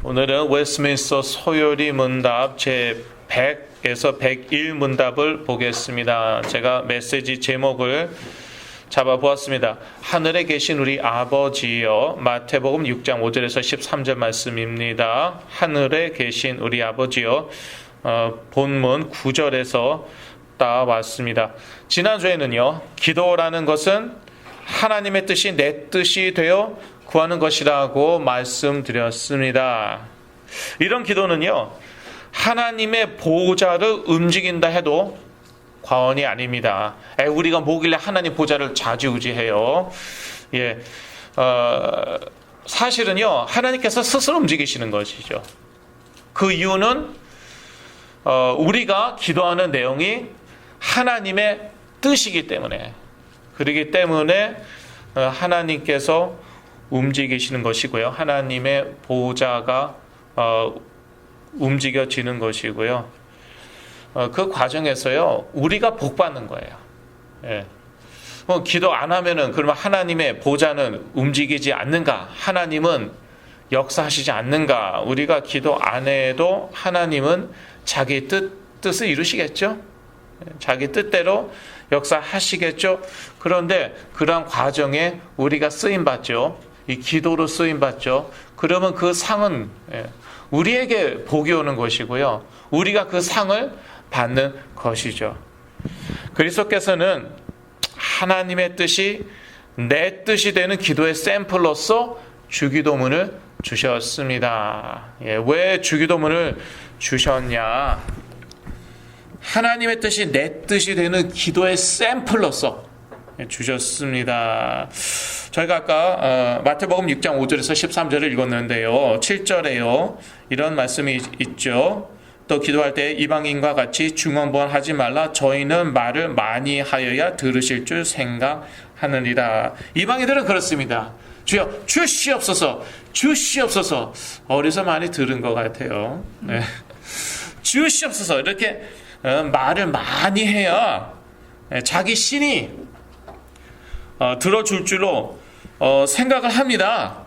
오늘은 웨스트민스터 소요리 문답 제100에서 101 문답을 보겠습니다. 제가 메시지 제목을 잡아보았습니다. 하늘에 계신 우리 아버지여. 마태복음 6장 5절에서 13절 말씀입니다. 하늘에 계신 우리 아버지여. 본문 9절에서 따왔습니다. 지난주에는요, 기도라는 것은 하나님의 뜻이 내 뜻이 되어 구하는 것이라고 말씀드렸습니다. 이런 기도는요, 하나님의 보좌를 움직인다 해도 과언이 아닙니다. 우리가 뭐길래 하나님 보좌를 좌지우지해요? 사실은요, 하나님께서 스스로 움직이시는 것이죠. 그 이유는 우리가 기도하는 내용이 하나님의 뜻이기 때문에, 그렇기 때문에 하나님께서 움직이시는 것이고요. 하나님의 보좌가 움직여지는 것이고요. 그 과정에서요, 우리가 복 받는 거예요. 기도 안 하면은 그러면 하나님의 보좌는 움직이지 않는가? 하나님은 역사하시지 않는가? 우리가 기도 안 해도 하나님은 자기 뜻을 이루시겠죠? 자기 뜻대로 역사하시겠죠? 그런데 그러한 과정에 우리가 쓰임받죠. 이 기도로 쓰임받죠. 그러면 그 상은 우리에게 복이 오는 것이고요. 우리가 그 상을 받는 것이죠. 그리스도께서는 하나님의 뜻이 내 뜻이 되는 기도의 샘플로서 주기도문을 주셨습니다. 왜 주기도문을 주셨냐? 하나님의 뜻이 내 뜻이 되는 기도의 샘플로서 주셨습니다. 저희가 아까 마태복음 6장 5절에서 13절을 읽었는데요. 7절에요. 이런 말씀이 있죠. 또 기도할 때 이방인과 같이 중언부언하지 말라. 저희는 말을 많이 하여야 들으실 줄 생각하느니라. 이방인들은 그렇습니다. 주여 주시옵소서, 주시옵소서. 어디서 많이 들은 것 같아요. 주시옵소서. 이렇게 말을 많이 해야 자기 신이 들어줄 줄로 생각을 합니다.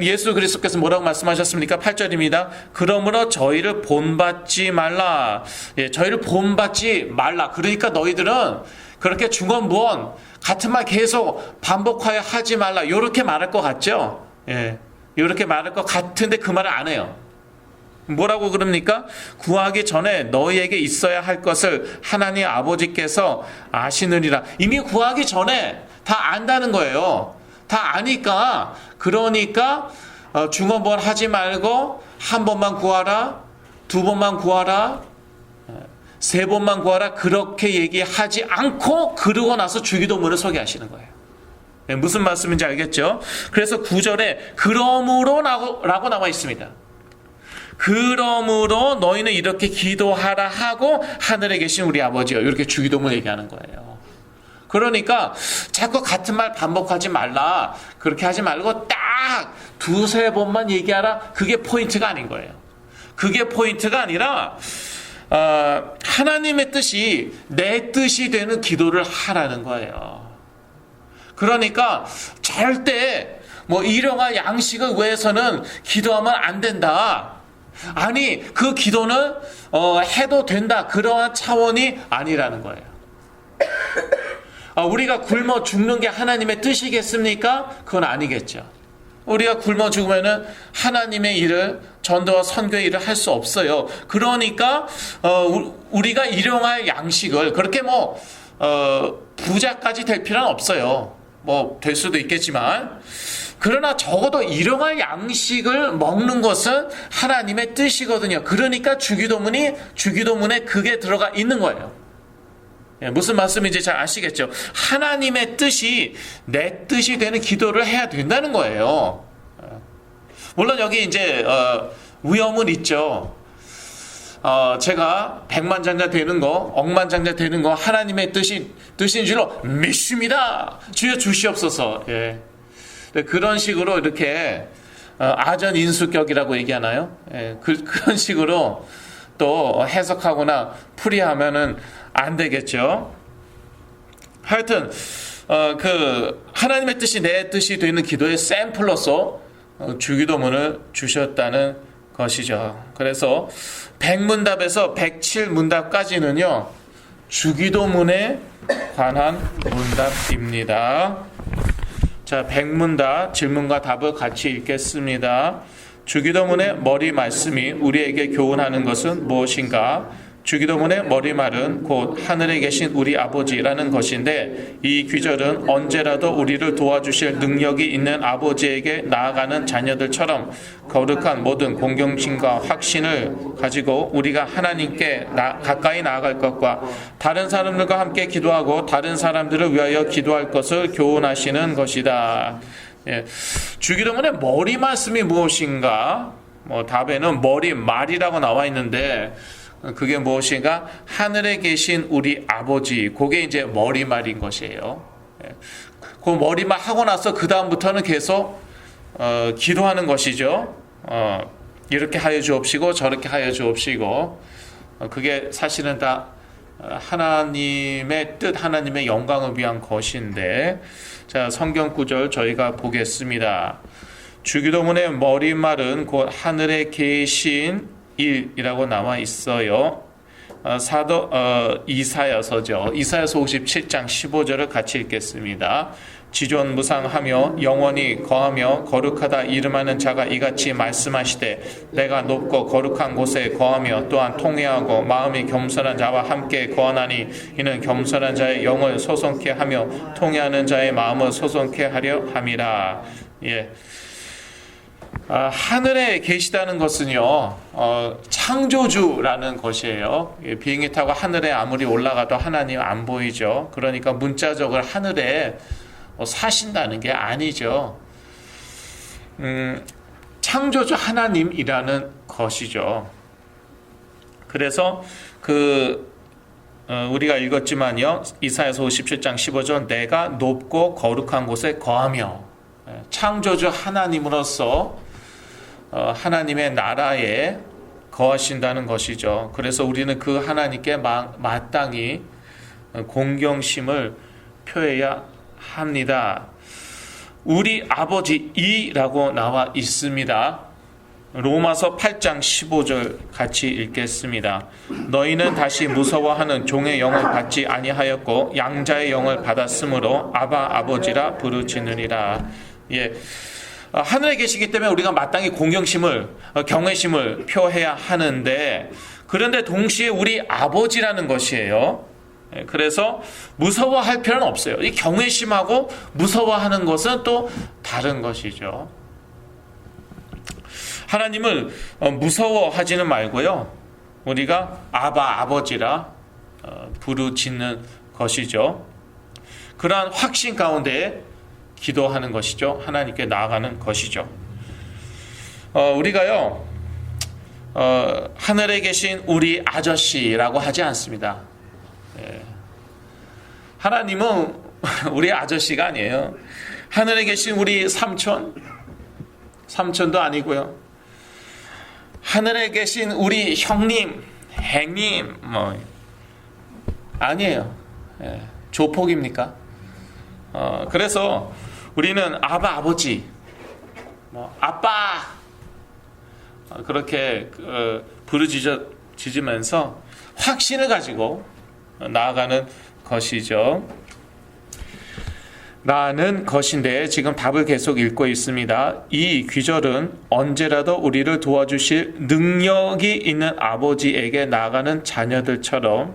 예수 그리스도께서 뭐라고 말씀하셨습니까? 8절입니다. 그러므로 저희를 본받지 말라. 저희를 본받지 말라. 그러니까 너희들은 그렇게 중언부언 같은 말 계속 반복하여 하지 말라. 이렇게 말할 것 같죠? 이렇게 말할 것 같은데 그 말을 안 해요. 뭐라고 그럽니까? 구하기 전에 너희에게 있어야 할 것을 하나님 아버지께서 아시느니라. 이미 구하기 전에 다 안다는 거예요. 다 아니까, 그러니까 중언부언 하지 말고 한 번만 구하라, 두 번만 구하라, 세 번만 구하라, 그렇게 얘기하지 않고 그러고 나서 주기도문을 소개하시는 거예요. 무슨 말씀인지 알겠죠? 그래서 9절에 그러므로 라고 나와 있습니다. 그러므로 너희는 이렇게 기도하라 하고 하늘에 계신 우리 아버지여, 이렇게 주기도문을 얘기하는 거예요. 그러니까 자꾸 같은 말 반복하지 말라, 그렇게 하지 말고 딱 두세 번만 얘기하라. 그게 포인트가 아닌 거예요. 그게 포인트가 아니라 하나님의 뜻이 내 뜻이 되는 기도를 하라는 거예요. 그러니까 절대 일용할 양식을 위해서는 기도하면 안 된다. 아니, 그 기도는 해도 된다. 그러한 차원이 아니라는 거예요. 우리가 굶어 죽는 게 하나님의 뜻이겠습니까? 그건 아니겠죠. 우리가 굶어 죽으면은 하나님의 일을, 전도와 선교의 일을 할 수 없어요. 그러니까 우리가 일용할 양식을 그렇게 부자까지 될 필요는 없어요. 될 수도 있겠지만, 그러나 적어도 일용할 양식을 먹는 것은 하나님의 뜻이거든요. 그러니까 주기도문에 그게 들어가 있는 거예요. 무슨 말씀인지 잘 아시겠죠? 하나님의 뜻이 내 뜻이 되는 기도를 해야 된다는 거예요. 물론 여기 이제 위험은 있죠. 제가 백만장자 되는 거, 억만장자 되는 거 하나님의 뜻인 줄로 믿습니다. 주여 주시옵소서. 그런 식으로 이렇게 아전인수격이라고 얘기하나요? 그런 식으로 또 해석하거나 풀이하면은 안 되겠죠. 하여튼 그 하나님의 뜻이 내 뜻이 되는 기도의 샘플로서 주기도문을 주셨다는 것이죠. 그래서 백문답에서 107문답까지는요, 주기도문에 관한 문답입니다. 자, 백문답, 질문과 답을 같이 읽겠습니다. 주기도문의 머리 말씀이 우리에게 교훈하는 것은 무엇인가? 주기도문의 머리말은 곧 하늘에 계신 우리 아버지라는 것인데, 이 귀절은 언제라도 우리를 도와주실 능력이 있는 아버지에게 나아가는 자녀들처럼 거룩한 모든 공경심과 확신을 가지고 우리가 하나님께 가까이 나아갈 것과 다른 사람들과 함께 기도하고 다른 사람들을 위하여 기도할 것을 교훈하시는 것이다. 예. 주기도문의 머리 말씀이 무엇인가? 답에는 머리말이라고 나와 있는데, 그게 무엇인가? 하늘에 계신 우리 아버지, 그게 이제 머리말인 것이에요. 그 머리말 하고 나서 그 다음부터는 계속 기도하는 것이죠. 이렇게 하여 주옵시고 저렇게 하여 주옵시고, 그게 사실은 다 하나님의 뜻, 하나님의 영광을 위한 것인데, 자, 성경 구절 저희가 보겠습니다. 주기도문의 머리말은 곧 하늘에 계신 일이라고 나와 있어요. 사도 이사야서죠. 이사야서 57장 15절을 같이 읽겠습니다. 지존무상하며 영원히 거하며 거룩하다 이름하는 자가 이같이 말씀하시되, 내가 높고 거룩한 곳에 거하며 또한 통회하고 마음이 겸손한 자와 함께 거하나니, 이는 겸손한 자의 영을 소송케 하며 통회하는 자의 마음을 소송케 하려 함이라. 예. 하늘에 계시다는 것은요, 창조주라는 것이에요. 비행기 타고 하늘에 아무리 올라가도 하나님 안 보이죠. 그러니까 문자적으로 하늘에 사신다는 게 아니죠. 창조주 하나님이라는 것이죠. 그래서 우리가 읽었지만요, 이사야서 57장 15절, 내가 높고 거룩한 곳에 거하며, 창조주 하나님으로서 하나님의 나라에 거하신다는 것이죠. 그래서 우리는 그 하나님께 마땅히 공경심을 표해야 합니다. 우리 아버지이라고 나와 있습니다. 로마서 8장 15절 같이 읽겠습니다. 너희는 다시 무서워하는 종의 영을 받지 아니하였고 양자의 영을 받았으므로 아바 아버지라 부르짖느니라. 예. 하늘에 계시기 때문에 우리가 마땅히 공경심을, 경외심을 표해야 하는데, 그런데 동시에 우리 아버지라는 것이에요. 그래서 무서워할 필요는 없어요. 이 경외심하고 무서워하는 것은 또 다른 것이죠. 하나님을 무서워하지는 말고요, 우리가 아바 아버지라 부르짖는 것이죠. 그러한 확신 가운데 기도하는 것이죠. 하나님께 나아가는 것이죠. 우리가요, 하늘에 계신 우리 아저씨라고 하지 않습니다. 하나님은 우리 아저씨가 아니에요. 하늘에 계신 우리 삼촌도 아니고요. 하늘에 계신 우리 형님, 행님, 아니에요. 조폭입니까? 그래서 우리는 아바 아버지, 아빠, 그렇게 부르짖으면서 확신을 가지고 나아가는 것이죠. 나는 것인데, 지금 답을 계속 읽고 있습니다. 이 귀절은 언제라도 우리를 도와주실 능력이 있는 아버지에게 나아가는 자녀들처럼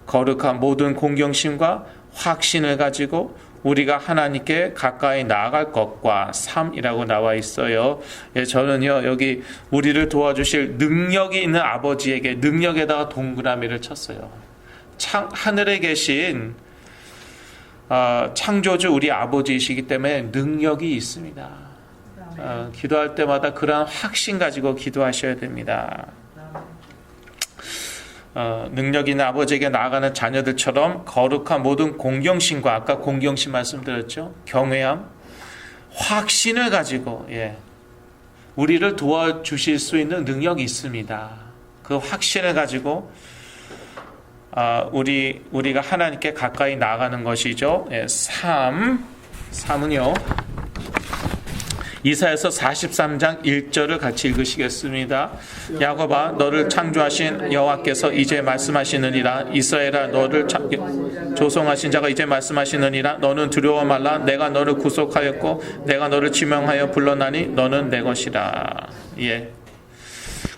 거룩한 모든 공경심과 확신을 가지고 우리가 하나님께 가까이 나아갈 것과 삶이라고 나와 있어요. 저는요, 여기 우리를 도와주실 능력이 있는 아버지에게, 능력에다가 동그라미를 쳤어요. 하늘에 계신 창조주 우리 아버지이시기 때문에 능력이 있습니다. 기도할 때마다 그러한 확신 가지고 기도하셔야 됩니다. 능력 있는 아버지에게 나아가는 자녀들처럼 거룩한 모든 공경심과, 아까 공경심 말씀드렸죠, 경외함, 확신을 가지고, 우리를 도와주실 수 있는 능력이 있습니다. 그 확신을 가지고 우리가 하나님께 가까이 나아가는 것이죠. 3은요, 이사야서 43장 1절을 같이 읽으시겠습니다. 야곱아 너를 창조하신 여호와께서 이제 말씀하시느니라. 이스라엘아 너를 조성하신 자가 이제 말씀하시느니라. 너는 두려워 말라. 내가 너를 구속하였고 내가 너를 지명하여 불러나니 너는 내 것이라. 예.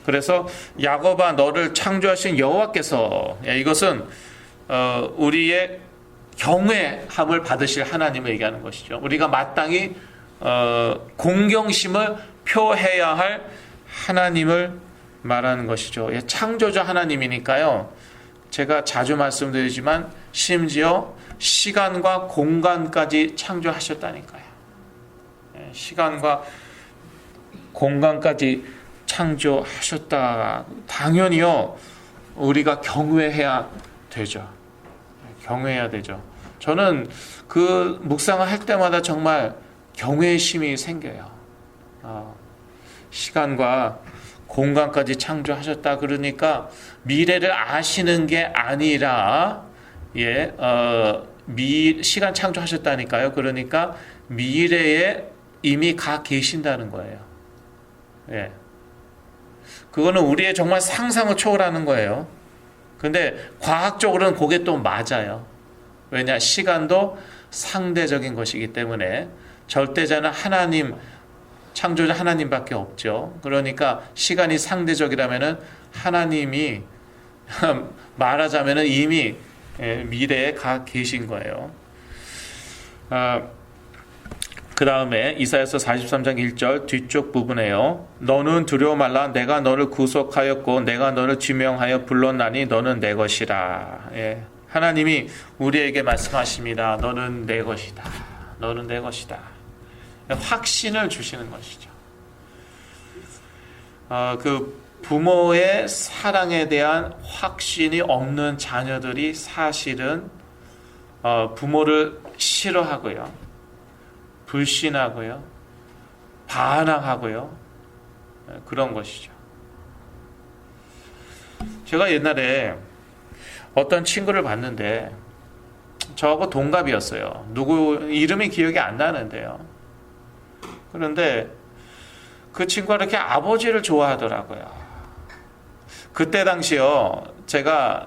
그래서 야곱아 너를 창조하신 여호와께서, 이것은 우리의 경외함을 받으실 하나님을 얘기하는 것이죠. 우리가 마땅히 공경심을 표해야 할 하나님을 말하는 것이죠. 창조자 하나님이니까요. 제가 자주 말씀드리지만 심지어 시간과 공간까지 창조하셨다니까요. 시간과 공간까지 창조하셨다. 당연히요. 우리가 경외해야 되죠. 경외해야 되죠. 저는 그 묵상을 할 때마다 정말 경외심이 생겨요. 시간과 공간까지 창조하셨다. 그러니까 미래를 아시는 게 아니라, 시간 창조하셨다니까요. 그러니까 미래에 이미 가 계신다는 거예요. 예. 그거는 우리의 정말 상상을 초월하는 거예요. 근데 과학적으로는 그게 또 맞아요. 왜냐? 시간도 상대적인 것이기 때문에 절대자는 하나님, 창조자 하나님밖에 없죠. 그러니까 시간이 상대적이라면은 하나님이 말하자면은 이미 미래에 가 계신 거예요. 그 다음에 이사야서 43장 1절 뒤쪽 부분에요. 너는 두려워 말라. 내가 너를 구속하였고 내가 너를 지명하여 불렀나니 너는 내 것이라. 예. 하나님이 우리에게 말씀하십니다. 너는 내 것이다. 너는 내 것이다. 확신을 주시는 것이죠. 그 부모의 사랑에 대한 확신이 없는 자녀들이 사실은 부모를 싫어하고요. 불신하고요. 반항하고요. 그런 것이죠. 제가 옛날에 어떤 친구를 봤는데 저하고 동갑이었어요. 누구 이름이 기억이 안 나는데요. 그런데 그 친구가 이렇게 아버지를 좋아하더라고요. 그때 당시요. 제가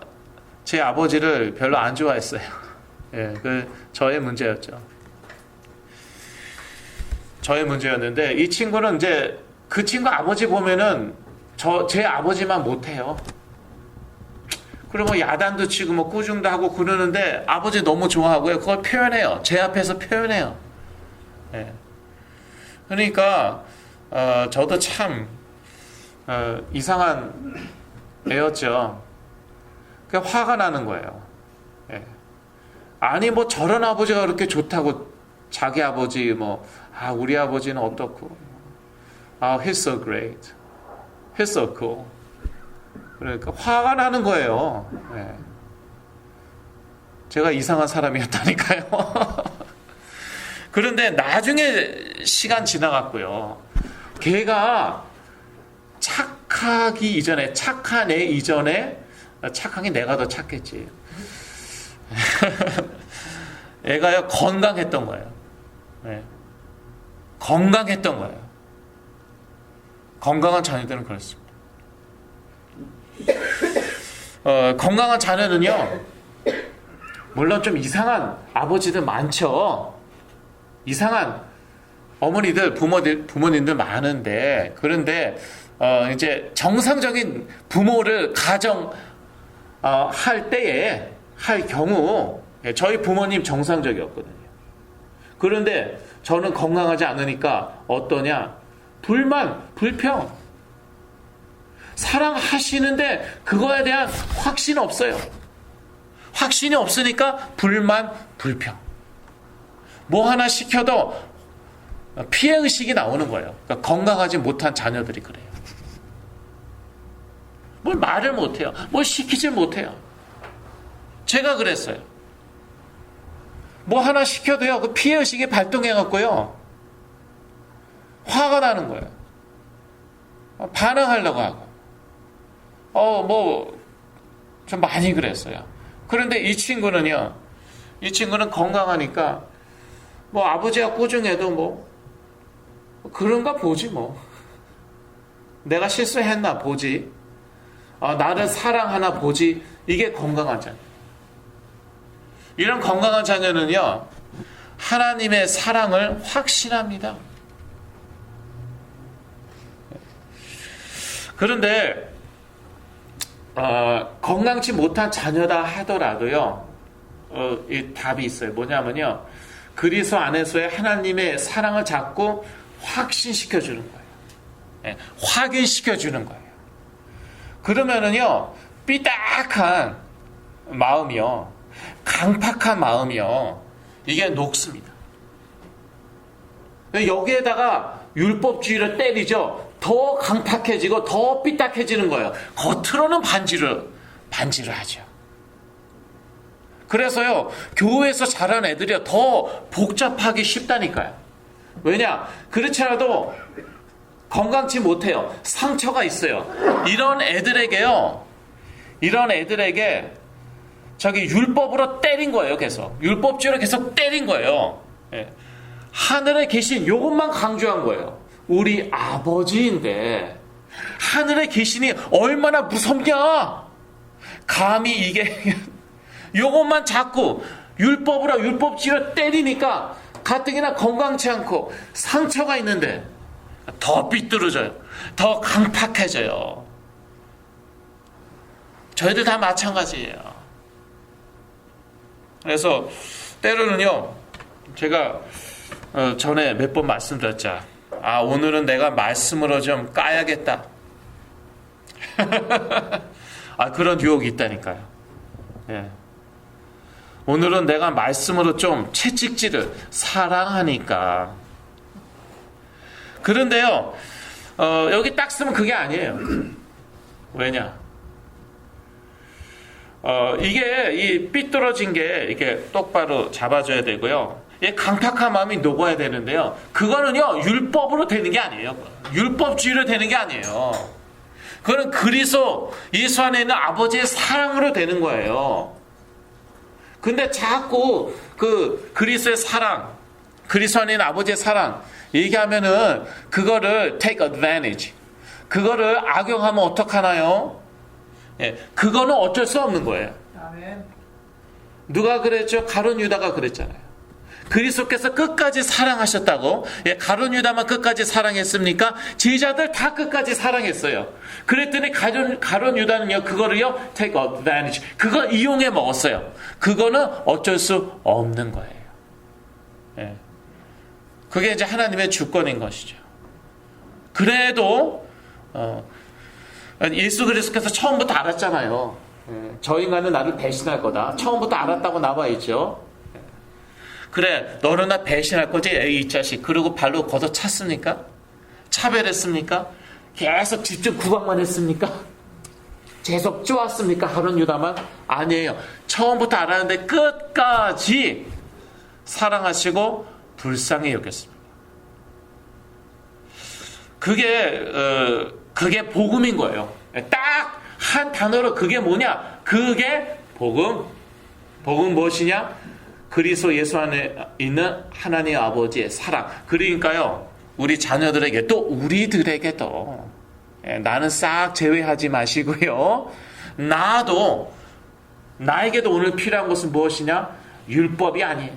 제 아버지를 별로 안 좋아했어요. 예, 저의 문제였죠. 저의 문제였는데 이 친구는 이제 그 친구 아버지 보면은 제 아버지만 못해요. 그리고 뭐 야단도 치고 뭐 꾸중도 하고 그러는데 아버지 너무 좋아하고요. 그걸 표현해요. 제 앞에서 표현해요. 예. 그러니까 저도 참 이상한 애였죠. 그게 화가 나는 거예요. 예. 아니 뭐 저런 아버지가 그렇게 좋다고 자기 아버지 우리 아버지는 어떻고 he's so great, he's so cool. 그러니까 화가 나는 거예요. 네. 제가 이상한 사람이었다니까요. 그런데 나중에 시간 지나갔고요. 걔가 착하기 이전에, 착한 애 이전에, 착한 게 내가 더 착했지. 애가요 건강했던 거예요. 네. 건강했던 거예요. 건강한 자녀들은 그렇습니다. 건강한 자녀는요, 물론 좀 이상한 아버지들 많죠. 이상한 어머니들, 부모님들 많은데, 그런데 이제 정상적인 부모를 할 때에 할 경우 저희 부모님 정상적이었거든요. 그런데 저는 건강하지 않으니까 어떠냐? 불만, 불평. 사랑하시는데 그거에 대한 확신 없어요. 확신이 없으니까 불만, 불평. 뭐 하나 시켜도 피해의식이 나오는 거예요. 그러니까 건강하지 못한 자녀들이 그래요. 뭘 말을 못해요. 뭘 시키질 못해요. 제가 그랬어요. 뭐 하나 시켜도요, 그 피해의식이 발동해갖고요, 화가 나는 거예요. 반항하려고 하고. 좀 많이 그랬어요. 그런데 이 친구는 건강하니까, 아버지가 꾸중해도 그런가 보지 뭐. 내가 실수했나 보지. 나를 사랑하나 보지. 이게 건강한 자녀. 이런 건강한 자녀는요, 하나님의 사랑을 확신합니다. 그런데 건강치 못한 자녀다 하더라도요, 이 답이 있어요. 뭐냐면요, 그리스도 안에서의 하나님의 사랑을 자꾸 확신시켜 주는 거예요. 네, 확인시켜 주는 거예요. 그러면은요, 삐딱한 마음이요, 강팍한 마음이요, 이게 녹습니다. 여기에다가 율법주의를 때리죠. 더 강팍해지고 더 삐딱해지는 거예요. 겉으로는 반지를 하죠. 그래서요, 교회에서 자란 애들이 더 복잡하기 쉽다니까요. 왜냐? 그렇지 않아도 건강치 못해요. 상처가 있어요. 이런 애들에게 저기 율법으로 때린 거예요. 계속 율법주의로 계속 때린 거예요. 예. 하늘에 계신 요것만 강조한 거예요. 우리 아버지인데 하늘에 계시니 얼마나 무섭냐. 감히 이게 요것만 자꾸 율법주의로 때리니까 가뜩이나 건강치 않고 상처가 있는데 더 삐뚤어져요. 더 강팍해져요. 저희들 다 마찬가지예요. 그래서 때로는요, 제가 전에 몇 번 말씀드렸죠. 오늘은 내가 말씀으로 좀 까야겠다. 그런 유혹이 있다니까요. 예. 오늘은 내가 말씀으로 좀 채찍질을 사랑하니까. 그런데요, 여기 딱 쓰면 그게 아니에요. 왜냐? 이게 이 삐뚤어진 게 이렇게 똑바로 잡아줘야 되고요. 이 강팍한 마음이 녹아야 되는데요. 그거는요, 율법으로 되는 게 아니에요. 율법주의로 되는 게 아니에요. 그거는 그리스도 예수 안에 있는 아버지의 사랑으로 되는 거예요. 근데 자꾸 그 그리스도의 사랑, 그리스도 안에 있는 아버지의 사랑 얘기하면은 그거를 take advantage, 그거를 악용하면 어떡하나요? 예, 그거는 어쩔 수 없는 거예요. 아멘. 누가 그랬죠? 가룟 유다가 그랬잖아요. 그리스도께서 끝까지 사랑하셨다고. 예, 가룟 유다만 끝까지 사랑했습니까? 제자들 다 끝까지 사랑했어요. 그랬더니 가룟 유다는요, 그거를요, take advantage, 그거 이용해 먹었어요. 그거는 어쩔 수 없는 거예요. 예. 그게 이제 하나님의 주권인 것이죠. 그래도 예수 그리스도께서 처음부터 알았잖아요. 저 인간은 나를 배신할 거다. 처음부터 알았다고 나와 있죠. 그래, 너는 나 배신할 거지, 이 자식. 그리고 발로 걷어찼습니까? 차별했습니까? 계속 집중 구박만 했습니까? 계속 쪼았습니까? 가룟 유다만? 아니에요. 처음부터 알았는데 끝까지 사랑하시고 불쌍히 여겼습니다. 그게 복음인 거예요. 딱 한 단어로 그게 뭐냐? 그게 복음. 복음 무엇이냐? 그리스도 예수 안에 있는 하나님 아버지의 사랑. 그러니까요, 우리 자녀들에게 또 우리들에게도 나는 싹 제외하지 마시고요. 나에게도 오늘 필요한 것은 무엇이냐? 율법이 아니에요.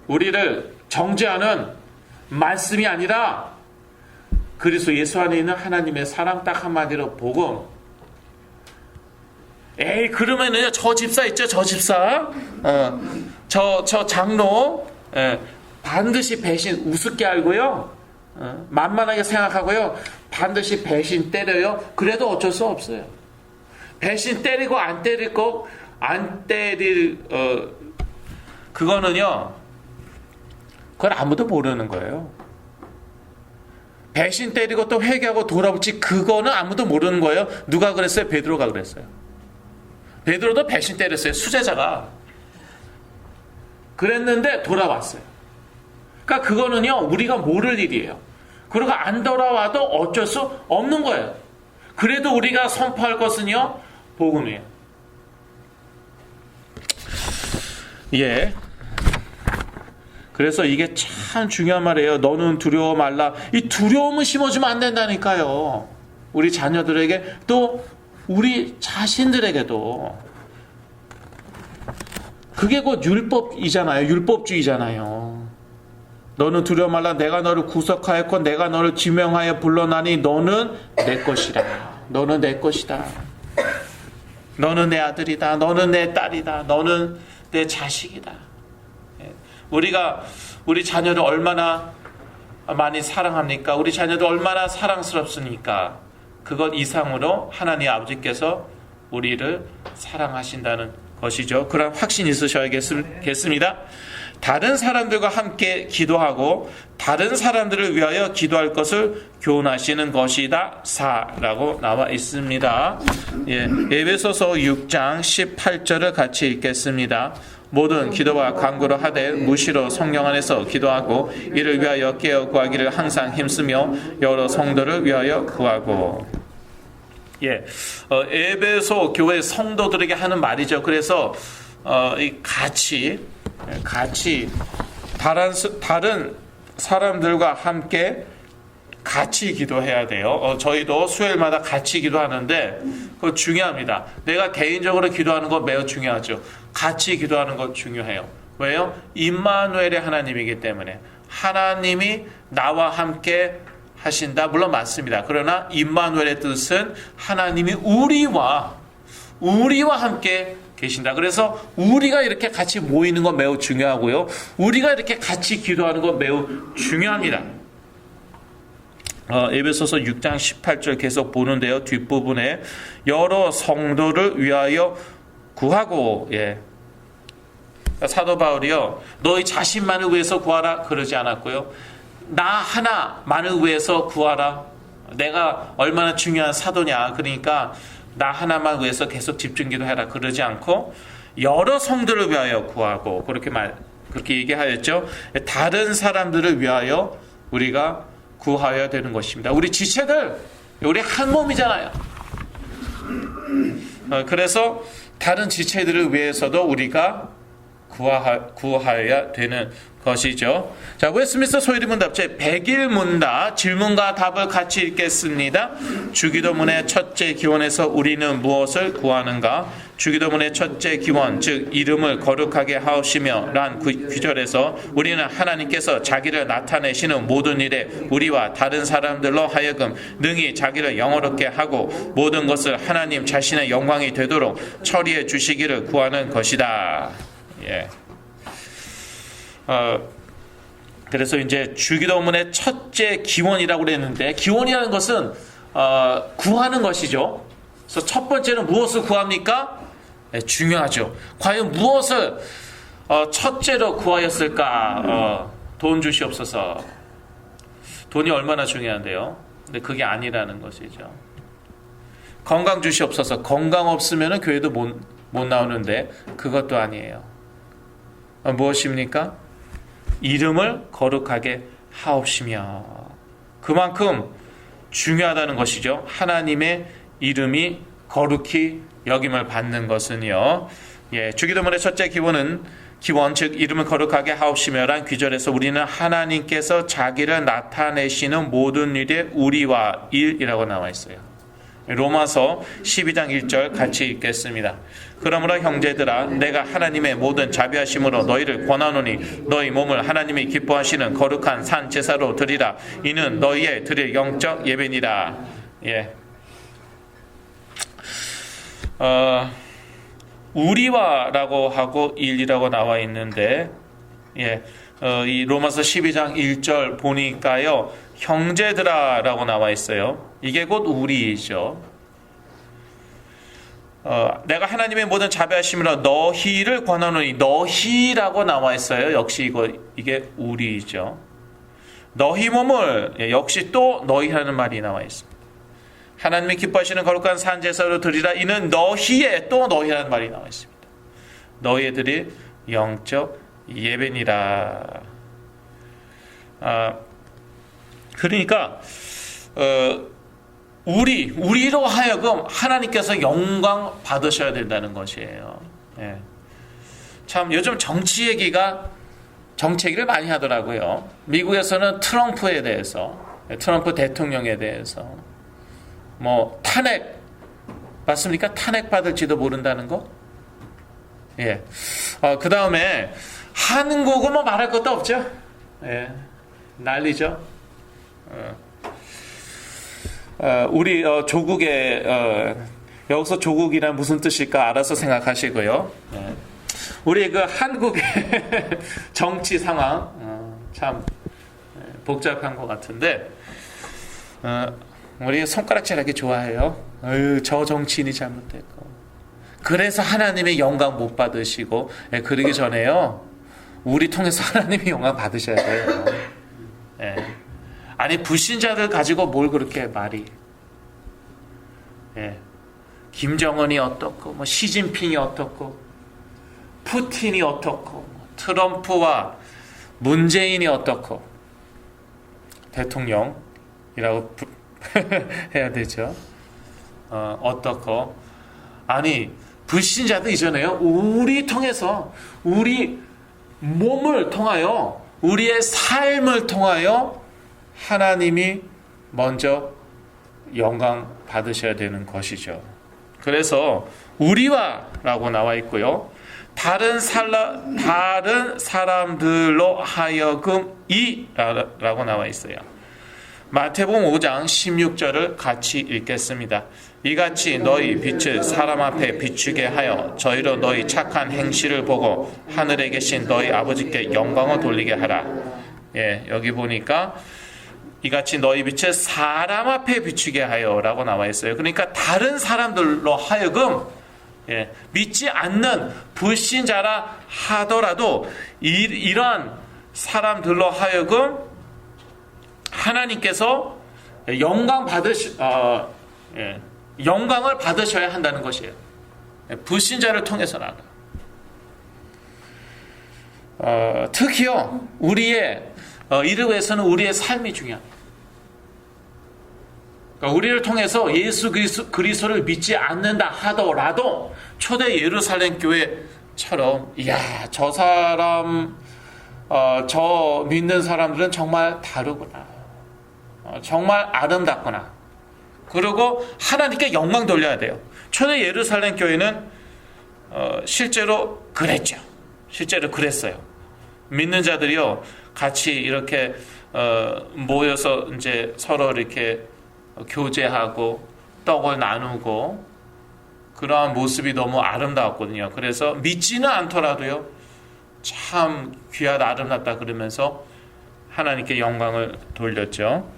우리를 정죄하는 말씀이 아니라 그리스도 예수 안에 있는 하나님의 사랑, 딱 한마디로 복음. 그러면은요, 저 집사 있죠? 저 집사. 저 장로. 반드시 배신 우습게 알고요. 만만하게 생각하고요. 반드시 배신 때려요. 그래도 어쩔 수 없어요. 배신 때리고 안 때릴, 그거는요, 그건 아무도 모르는 거예요. 배신 때리고 또 회개하고 돌아붙지, 그거는 아무도 모르는 거예요. 누가 그랬어요? 베드로가 그랬어요. 베드로도 배신 때렸어요. 수제자가. 그랬는데 돌아왔어요. 그러니까 그거는요, 우리가 모를 일이에요. 그리고 안 돌아와도 어쩔 수 없는 거예요. 그래도 우리가 선포할 것은요, 복음이에요. 예. 그래서 이게 참 중요한 말이에요. 너는 두려워 말라. 이 두려움을 심어주면 안 된다니까요. 우리 자녀들에게 또 우리 자신들에게도. 그게 곧 율법이잖아요. 율법주의잖아요. 너는 두려워 말라. 내가 너를 구속하였고 내가 너를 지명하여 불러나니 너는 내 것이다. 너는 내 것이다. 너는 내 아들이다. 너는 내 딸이다. 너는 내 자식이다. 우리가 우리 자녀를 얼마나 많이 사랑합니까? 우리 자녀들 얼마나 사랑스럽습니까? 그것 이상으로 하나님 아버지께서 우리를 사랑하신다는 것이죠. 그런 확신이 있으셔야겠습니다. 다른 사람들과 함께 기도하고 다른 사람들을 위하여 기도할 것을 교훈하시는 것이다. 4라고 나와 있습니다. 에베소서 6장 18절을 같이 읽겠습니다. 모든 기도와 간구를 하되 무시로 성령 안에서 기도하고 이를 위하여 깨어 구하기를 항상 힘쓰며 여러 성도를 위하여 구하고. 에베소 교회 성도들에게 하는 말이죠. 그래서 같이 다른 사람들과 함께 같이 기도해야 돼요. 저희도 수요일마다 같이 기도하는데 그거 중요합니다. 내가 개인적으로 기도하는 거 매우 중요하죠. 같이 기도하는 거 중요해요. 왜요? 임마누엘의 하나님이기 때문에. 하나님이 나와 함께 하신다. 물론 맞습니다. 그러나 임마누엘의 뜻은 하나님이 우리와 함께 계신다. 그래서 우리가 이렇게 같이 모이는 건 매우 중요하고요. 우리가 이렇게 같이 기도하는 건 매우 중요합니다. 에베소서 6장 18절 계속 보는데요. 뒷부분에 여러 성도를 위하여 구하고. 사도 바울이요, 너희 자신만을 위해서 구하라 그러지 않았고요. 나 하나만을 위해서 구하라. 내가 얼마나 중요한 사도냐. 그러니까 나 하나만 위해서 계속 집중 기도해라 그러지 않고 여러 성도를 위하여 구하고 그렇게 얘기하였죠. 다른 사람들을 위하여 우리가 구하여야 되는 것입니다. 우리 지체들, 우리 한 몸이잖아요. 그래서 다른 지체들을 위해서도 우리가 구하여야 되는 것이죠. 자, 웨스트민스터 소위문답제 100일문답 질문과 답을 같이 읽겠습니다. 주기도문의 첫째 기원에서 우리는 무엇을 구하는가? 주기도문의 첫째 기원, 즉 이름을 거룩하게 하옵시며 란 구절에서 우리는 하나님께서 자기를 나타내시는 모든 일에 우리와 다른 사람들로 하여금 능히 자기를 영화롭게 하고 모든 것을 하나님 자신의 영광이 되도록 처리해 주시기를 구하는 것이다. 그래서 이제 주기도문의 첫째 기원이라고 그랬는데, 기원이라는 것은 구하는 것이죠. 그래서 첫 번째는 무엇을 구합니까? 중요하죠. 과연 무엇을 첫째로 구하였을까? 돈 주시옵소서. 돈이 얼마나 중요한데요. 근데 그게 아니라는 것이죠. 건강 주시옵소서. 건강 없으면 교회도 못 나오는데 그것도 아니에요. 무엇입니까? 이름을 거룩하게 하옵시며. 그만큼 중요하다는 것이죠. 하나님의 이름이 거룩히 여김을 받는 것은요. 주기도문의 첫째 기원, 즉 이름을 거룩하게 하옵시며란 귀절에서 우리는 하나님께서 자기를 나타내시는 모든 일에 우리와 일이라고 나와 있어요. 로마서 12장 1절 같이 읽겠습니다. 그러므로 형제들아, 내가 하나님의 모든 자비하심으로 너희를 권하노니 너희 몸을 하나님이 기뻐하시는 거룩한 산 제사로 드리라. 이는 너희의 드릴 영적 예배니라. 우리와라고 하고 일이라고 나와 있는데, 이 로마서 12장 1절 보니까요, 형제들아라고 나와 있어요. 이게 곧 우리이죠. 내가 하나님의 모든 자비하심으로 너희를 권하노니, 너희라고 나와 있어요. 역시 이게 우리이죠. 너희 몸을, 역시 또 너희라는 말이 나와 있습니다. 하나님이 기뻐하시는 거룩한 산제사로 드리라. 이는 너희의, 또 너희라는 말이 나와 있습니다. 너희들이 영적 예배니라. 그러니까 우리로 하여금 하나님께서 영광 받으셔야 된다는 것이에요. 참 요즘 정치 얘기가 정책 을 많이 하더라고요. 미국에서는 트럼프에 대해서, 트럼프 대통령에 대해서 뭐 탄핵 맞습니까? 탄핵 받을지도 모른다는 거. 예. 그 다음에 한국은 뭐 말할 것도 없죠. 예. 난리죠. 우리 조국의 여기서 조국이란 무슨 뜻일까 알아서 생각하시고요. 예. 우리 그 한국의 정치 상황 참 복잡한 것 같은데 우리 손가락질하기 좋아해요. 저 정치인이 잘못됐고 그래서 하나님의 영광 못 받으시고 그러기 전에요. 우리 통해서 하나님의 영광 받으셔야 돼요. 예. 아니 불신자들 가지고 뭘 그렇게 말이. 예. 김정은이 어떻고 뭐 시진핑이 어떻고 푸틴이 어떻고 트럼프와 문재인이 어떻고 대통령이라고 해야 되죠. 어떻고 아니 불신자들 이전에요. 우리 통해서 우리 몸을 통하여 우리의 삶을 통하여 하나님이 먼저 영광 받으셔야 되는 것이죠. 그래서 우리와라고 나와 있고요. 다른 사람들로 하여금이라고 나와 있어요. 마태복음 5장 16절을 같이 읽겠습니다. 이같이 너희 빛을 사람 앞에 비추게 하여 저희로 너희 착한 행실을 보고 하늘에 계신 너희 아버지께 영광을 돌리게 하라. 예, 여기 보니까 이같이 너희 빛을 사람 앞에 비추게 하여라고 나와 있어요. 그러니까 다른 사람들로 하여금 믿지 않는 불신자라 하더라도 이러한 사람들로 하여금 하나님께서 영광을 받으셔야 한다는 것이에요. 불신자를 통해서라도. 특히요 우리의 이르에서는 우리의 삶이 중요합니다. 그러니까 우리를 통해서 예수 그리스도를 믿지 않는다 하더라도 초대 예루살렘 교회처럼 이야 저 사람 저 믿는 사람들은 정말 다르구나. 정말 아름답구나. 그리고 하나님께 영광 돌려야 돼요. 초대 예루살렘 교회는 실제로 그랬죠. 실제로 그랬어요. 믿는 자들이요 같이 이렇게 모여서 이제 서로 이렇게 교제하고 떡을 나누고 그러한 모습이 너무 아름다웠거든요. 그래서 믿지는 않더라도요 참 귀하다 아름답다 그러면서 하나님께 영광을 돌렸죠.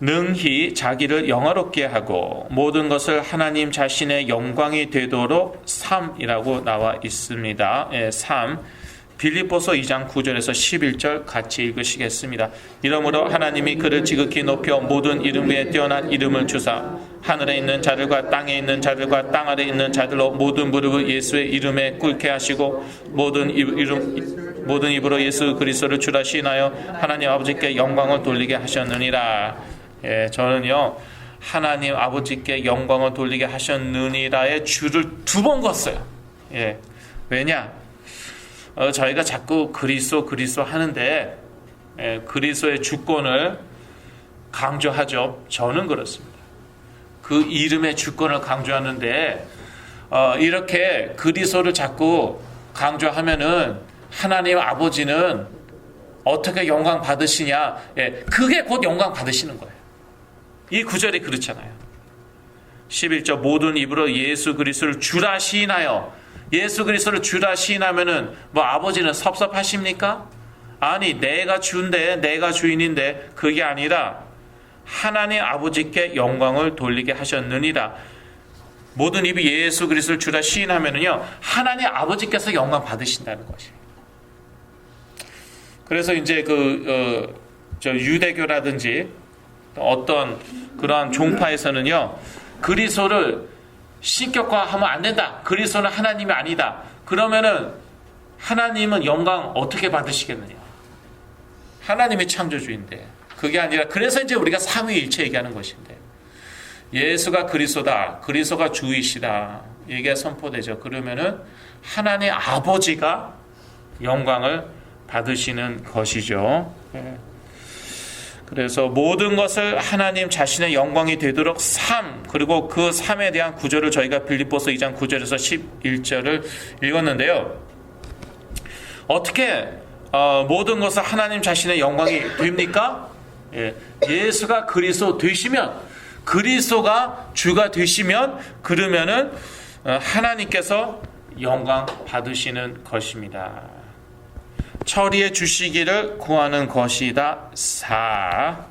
능히 자기를 영화롭게 하고 모든 것을 하나님 자신의 영광이 되도록 삼이라고 나와 있습니다. 예, 삼. 빌립보서 2장 9절에서 11절 같이 읽으시겠습니다. 이러므로 하나님이 그를 지극히 높여 모든 이름 위에 뛰어난 이름을 주사 하늘에 있는 자들과 땅에 있는 자들과 땅 아래 있는 자들로 모든 무릎을 예수의 이름에 꿇게 하시고 모든 입으로 예수 그리스도를 주라 시인하여 하나님 아버지께 영광을 돌리게 하셨느니라. 예, 저는요 하나님 아버지께 영광을 돌리게 하셨느니라의 주를 2번 걷어요. 예, 왜냐? 저희가 자꾸 그리스도 하는데 그리스도의 주권을 강조하죠. 저는 그렇습니다. 그 이름의 주권을 강조하는데 이렇게 그리스도를 자꾸 강조하면은 하나님 아버지는 어떻게 영광 받으시냐? 그게 곧 영광 받으시는 거예요. 이 구절이 그렇잖아요. 11절 모든 입으로 예수 그리스도를 주라 시인하여 예수 그리스도를 주라 시인하면은 뭐 아버지는 섭섭하십니까? 아니 내가 주인데 내가 주인인데 그게 아니라 하나님 아버지께 영광을 돌리게 하셨느니라. 모든 입이 예수 그리스도를 주라 시인하면은요 하나님 아버지께서 영광 받으신다는 것이에요. 그래서 이제 유대교라든지 어떤 그러한 종파에서는요 그리스도를 신격화하면 안 된다. 그리스도는 하나님이 아니다. 그러면은 하나님은 영광 어떻게 받으시겠느냐? 하나님이 창조주인데 그게 아니라 그래서 이제 우리가 삼위일체 얘기하는 것인데 예수가 그리스도다. 그리스도가 주이시다. 이게 선포되죠. 그러면은 하나님 아버지가 영광을 받으시는 것이죠. 그래서 모든 것을 하나님 자신의 영광이 되도록 삶, 그리고 그 삶에 대한 구절을 저희가 빌립보서 2장 9절에서 11절을 읽었는데요. 어떻게 모든 것을 하나님 자신의 영광이 됩니까? 예수가 그리스도 되시면, 그리스도가 주가 되시면, 그러면은 하나님께서 영광 받으시는 것입니다. 처리해 주시기를 구하는 것이다. 4.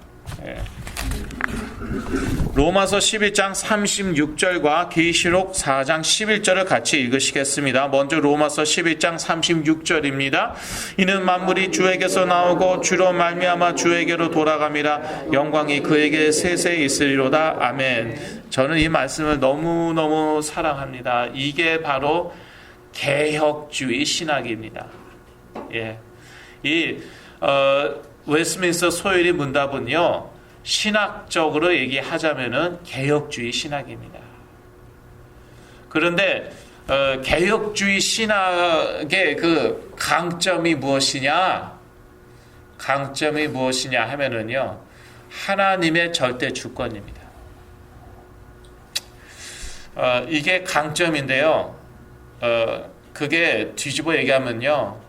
로마서 11장 36절과 계시록 4장 11절을 같이 읽으시겠습니다. 먼저 로마서 11장 36절입니다. 이는 만물이 주에게서 나오고 주로 말미암아 주에게로 돌아감이라 영광이 그에게 세세 있으리로다. 아멘. 저는 이 말씀을 너무너무 사랑합니다. 이게 바로 개혁주의 신학입니다. 이 웨스트민스터 소율이 문답은요, 신학적으로 얘기하자면은 개혁주의 신학입니다. 그런데 개혁주의 신학의 그 강점이 무엇이냐? 강점이 무엇이냐 하면은요, 하나님의 절대 주권입니다. 이게 강점인데요. 그게 뒤집어 얘기하면요,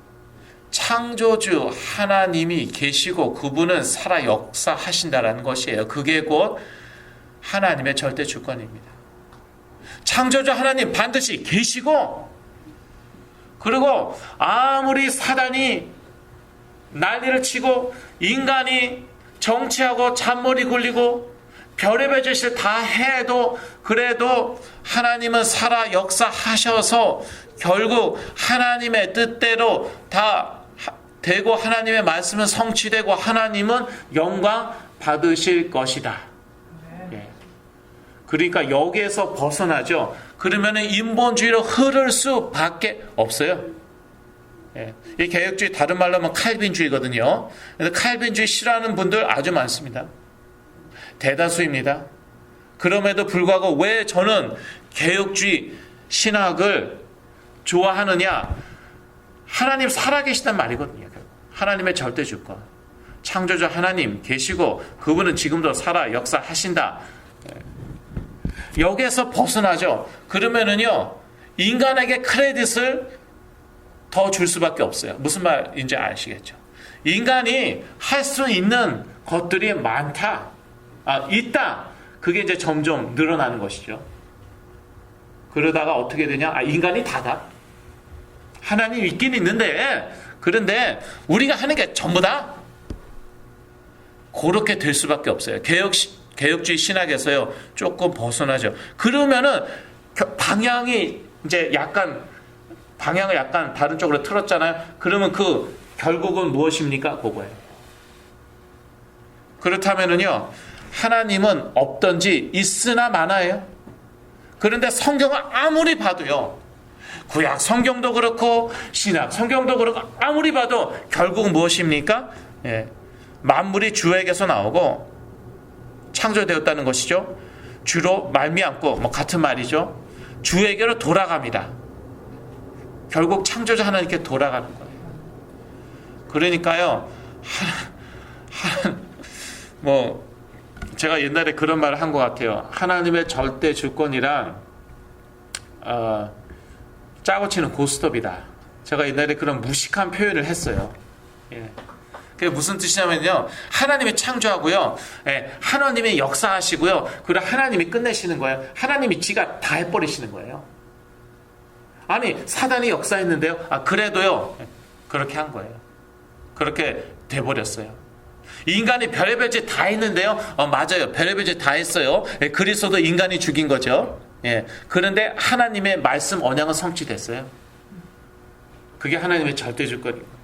창조주 하나님이 계시고 그분은 살아 역사하신다라는 것이에요. 그게 곧 하나님의 절대 주권입니다. 창조주 하나님 반드시 계시고, 그리고 아무리 사단이 난리를 치고 인간이 정치하고 잔머리 굴리고 별의별 짓을 다 해도, 그래도 하나님은 살아 역사하셔서 결국 하나님의 뜻대로 다 되고, 하나님의 말씀은 성취되고, 하나님은 영광 받으실 것이다. 그러니까 여기에서 벗어나죠. 그러면은 인본주의로 흐를 수밖에 없어요. 이 개혁주의 다른 말로 하면 칼빈주의거든요. 그래서 칼빈주의 싫어하는 분들 아주 많습니다. 대다수입니다. 그럼에도 불구하고 왜 저는 개혁주의 신학을 좋아하느냐? 하나님 살아계시단 말이거든요. 하나님의 절대 주권, 창조주 하나님 계시고 그분은 지금도 살아 역사하신다. 여기에서 벗어나죠. 그러면은요, 인간에게 크레딧을 더 줄 수밖에 없어요. 무슨 말인지 아시겠죠? 인간이 할 수 있는 것들이 많다, 있다. 그게 이제 점점 늘어나는 것이죠. 그러다가 어떻게 되냐? 인간이 다다. 하나님 있긴 있는데, 그런데 우리가 하는 게 전부다. 그렇게 될 수밖에 없어요. 개혁주의 신학에서요, 조금 벗어나죠. 그러면은 방향이 이제 방향을 약간 다른 쪽으로 틀었잖아요. 그러면 그 결국은 무엇입니까? 그거예요. 그렇다면은요, 하나님은 없던지 있으나 마나예요. 그런데 성경을 아무리 봐도요, 구약 성경도 그렇고 신약 성경도 그렇고 아무리 봐도 결국 무엇입니까? 만물이 주에게서 나오고 창조되었다는 것이죠. 주로 말미암고, 같은 말이죠. 주에게로 돌아갑니다. 결국 창조자 하나님께 돌아가는 거예요. 그러니까요, 제가 옛날에 그런 말을 한 것 같아요. 하나님의 절대 주권이란 짜고 치는 고스톱이다. 제가 옛날에 그런 무식한 표현을 했어요. 그게 무슨 뜻이냐면요, 하나님이 창조하고요, 하나님이 역사하시고요, 그리고 하나님이 끝내시는 거예요. 하나님이 지가 다 해버리시는 거예요. 아니, 사단이 역사했는데요, 그래도요, 그렇게 한 거예요. 그렇게 돼버렸어요. 인간이 별의별 짓 다 했는데요, 맞아요, 별의별 짓 다 했어요. 그리스도도 인간이 죽인 거죠. 그런데 하나님의 말씀 언약은 성취됐어요. 그게 하나님의 절대 주권이고.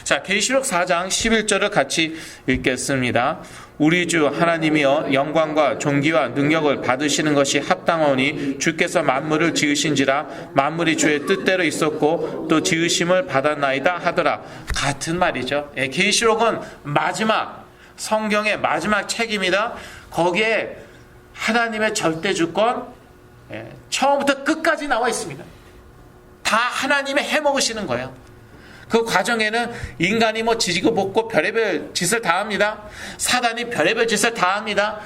자, 계시록 4장 11절을 같이 읽겠습니다. 우리 주 하나님이여, 영광과 존귀와 능력을 받으시는 것이 합당하오니 주께서 만물을 지으신지라 만물이 주의 뜻대로 있었고 또 지으심을 받았나이다 하더라. 같은 말이죠. 계시록은 마지막, 성경의 마지막 책입니다. 거기에 하나님의 절대 주권, 처음부터 끝까지 나와 있습니다. 다 하나님이 해먹으시는 거예요. 그 과정에는 인간이 뭐 지지고 볶고 별의별 짓을 다 합니다. 사단이 별의별 짓을 다 합니다.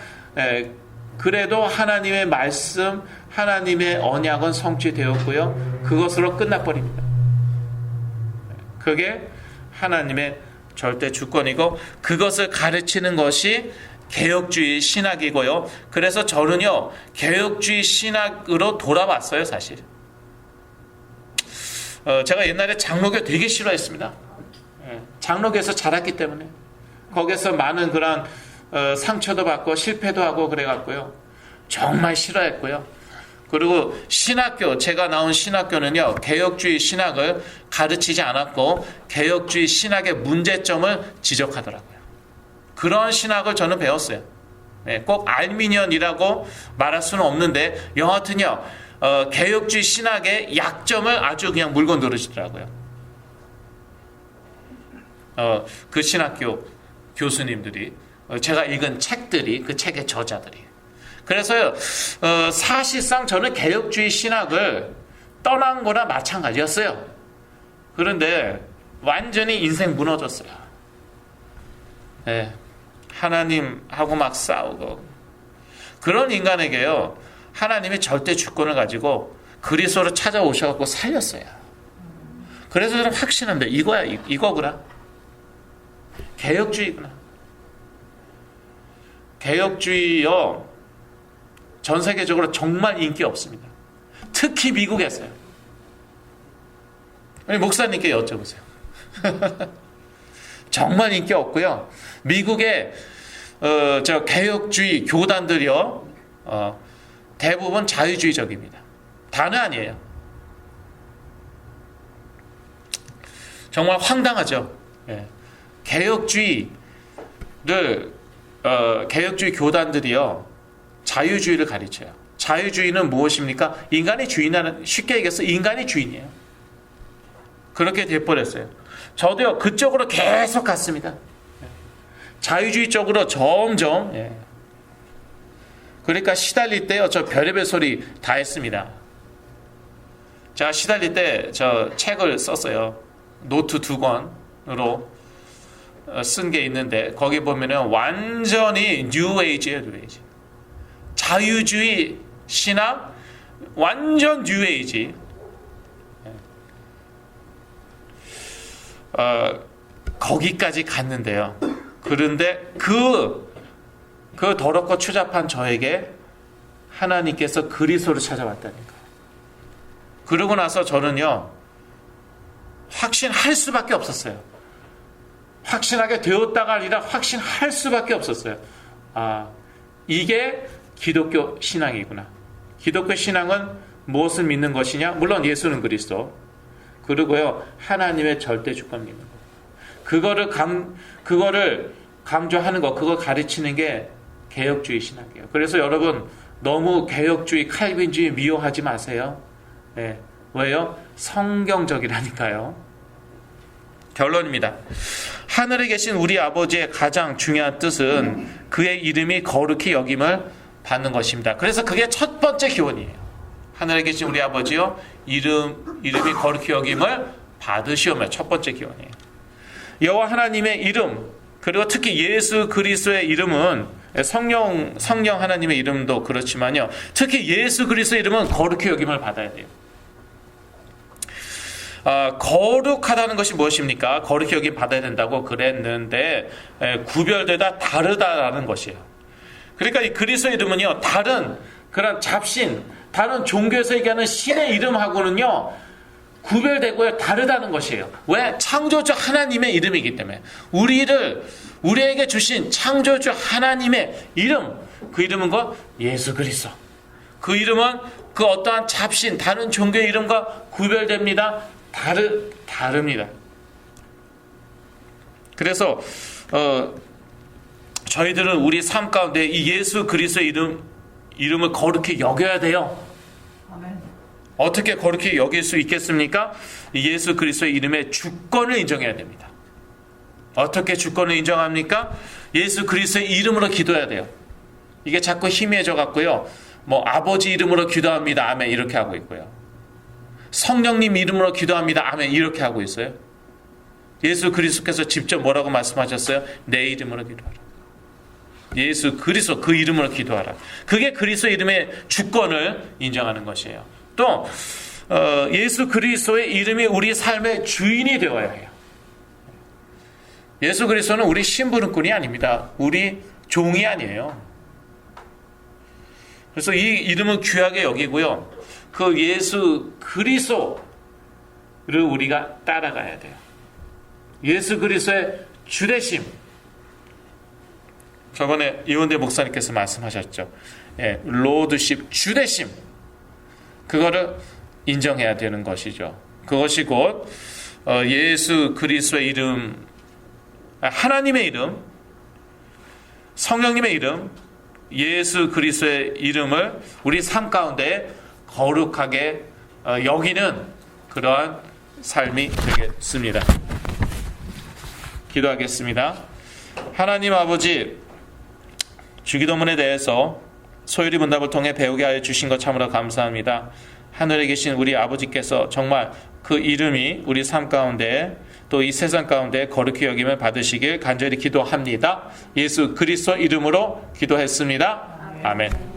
그래도 하나님의 말씀, 하나님의 언약은 성취되었고요. 그것으로 끝나버립니다. 그게 하나님의 절대 주권이고 그것을 가르치는 것이 개혁주의 신학이고요. 그래서 저는요, 개혁주의 신학으로 돌아왔어요, 사실. 제가 옛날에 장로교 되게 싫어했습니다. 장로교에서 자랐기 때문에. 거기서 많은 그런 상처도 받고 실패도 하고 그래갖고요. 정말 싫어했고요. 그리고 신학교, 제가 나온 신학교는요, 개혁주의 신학을 가르치지 않았고, 개혁주의 신학의 문제점을 지적하더라고요. 그런 신학을 저는 배웠어요. 꼭 알미니언이라고 말할 수는 없는데, 여하튼요, 개혁주의 신학의 약점을 아주 그냥 물고 늘으시더라고요. 그 신학교 교수님들이, 제가 읽은 책들이, 그 책의 저자들이. 그래서요, 사실상 저는 개혁주의 신학을 떠난 거나 마찬가지였어요. 그런데 완전히 인생 무너졌어요. 네, 하나님하고 막 싸우고. 그런 인간에게요, 하나님이 절대 주권을 가지고 그리스도로 찾아오셔갖고 살렸어요. 그래서 저는 확신합니다. 이거야, 이거구나. 개혁주의구나. 개혁주의요, 전 세계적으로 정말 인기 없습니다. 특히 미국에서요. 목사님께 여쭤보세요. 정말 인기 없고요. 미국의 저 개혁주의 교단들이요, 대부분 자유주의적입니다. 다는 아니에요. 정말 황당하죠. 예. 개혁주의 교단들이요, 자유주의를 가르쳐요. 자유주의는 무엇입니까? 인간이 주인하는, 쉽게 얘기해서 인간이 주인이에요. 그렇게 돼버렸어요. 저도요, 그쪽으로 계속 갔습니다. 자유주의 쪽으로 점점. 그러니까 시달릴 때요, 저 별의별 소리 다 했습니다. 제가 시달릴 때 저 책을 썼어요. 노트 2권으로 쓴 게 있는데, 거기 보면은 완전히 뉴에이지예요, 뉴에이지. 자유주의 신학, 완전 뉴에이지. 거기까지 갔는데요. 그런데 그 더럽고 추잡한 저에게 하나님께서 그리스도를 찾아왔다니까. 그러고 나서 저는요, 확신할 수밖에 없었어요. 확신하게 되었다가 아니라 확신할 수밖에 없었어요. 이게 기독교 신앙이구나. 기독교 신앙은 무엇을 믿는 것이냐? 물론 예수는 그리스도. 그리고요, 하나님의 절대 주권 믿는 거. 그거를 강조하는 거, 그거 가르치는 게 개혁주의 신학이에요. 그래서 여러분, 너무 개혁주의, 칼빈주의 미워하지 마세요. 네. 왜요? 성경적이라니까요. 결론입니다. 하늘에 계신 우리 아버지의 가장 중요한 뜻은 그의 이름이 거룩히 여김을 받는 것입니다. 그래서 그게 첫 번째 기원이에요. 하늘에 계신 우리 아버지요, 이름이 거룩히 여김을 받으시오며, 첫 번째 기원이에요. 여호와 하나님의 이름, 그리고 특히 예수 그리스도의 이름은, 성령 하나님의 이름도 그렇지만요, 특히 예수 그리스도의 이름은 거룩히 여김을 받아야 돼요. 거룩하다는 것이 무엇입니까? 거룩히 여김 받아야 된다고 그랬는데, 구별되다 다르다라는 것이에요. 그러니까 이 그리스도의 이름은요, 다른 그런 잡신, 다른 종교에서 얘기하는 신의 이름하고는요, 구별되고요, 다르다는 것이에요. 왜? 창조주 하나님의 이름이기 때문에. 우리에게 주신 창조주 하나님의 이름, 그 이름은 예수 그리스도. 그 이름은 그 어떠한 잡신, 다른 종교의 이름과 구별됩니다. 다릅니다. 그래서 저희들은 우리 삶 가운데 이 예수 그리스도의 이름을 거룩히 여겨야 돼요. 아멘. 어떻게 거룩히 여길 수 있겠습니까? 이 예수 그리스도의 이름의 주권을 인정해야 됩니다. 어떻게 주권을 인정합니까? 예수 그리스도의 이름으로 기도해야 돼요. 이게 자꾸 희미해져 갖고요, 아버지 이름으로 기도합니다, 아멘, 이렇게 하고 있고요. 성령님 이름으로 기도합니다, 아멘, 이렇게 하고 있어요. 예수 그리스도께서 직접 뭐라고 말씀하셨어요? 내 이름으로 기도하라. 예수 그리스도 그 이름으로 기도하라. 그게 그리스도 이름의 주권을 인정하는 것이에요. 또 예수 그리스도의 이름이 우리 삶의 주인이 되어야 해요. 예수 그리스도는 우리 심부름꾼이 아닙니다. 우리 종이 아니에요. 그래서 이 이름은 귀하게 여기고요. 그 예수 그리스도를 우리가 따라가야 돼요. 예수 그리스도의 주대심. 저번에 이원대 목사님께서 말씀하셨죠. 예, 로드십, 주대심. 그거를 인정해야 되는 것이죠. 그것이 곧 예수 그리스도의 이름, 하나님의 이름, 성령님의 이름, 예수 그리스도의 이름을 우리 삶 가운데 거룩하게 여기는 그러한 삶이 되겠습니다. 기도하겠습니다. 하나님 아버지, 주기도문에 대해서 소율이 문답을 통해 배우게 하여 주신 것 참으로 감사합니다. 하늘에 계신 우리 아버지께서 정말 그 이름이 우리 삶 가운데 또 이 세상 가운데 거룩히 여김을 받으시길 간절히 기도합니다. 예수 그리스도 이름으로 기도했습니다. 아멘.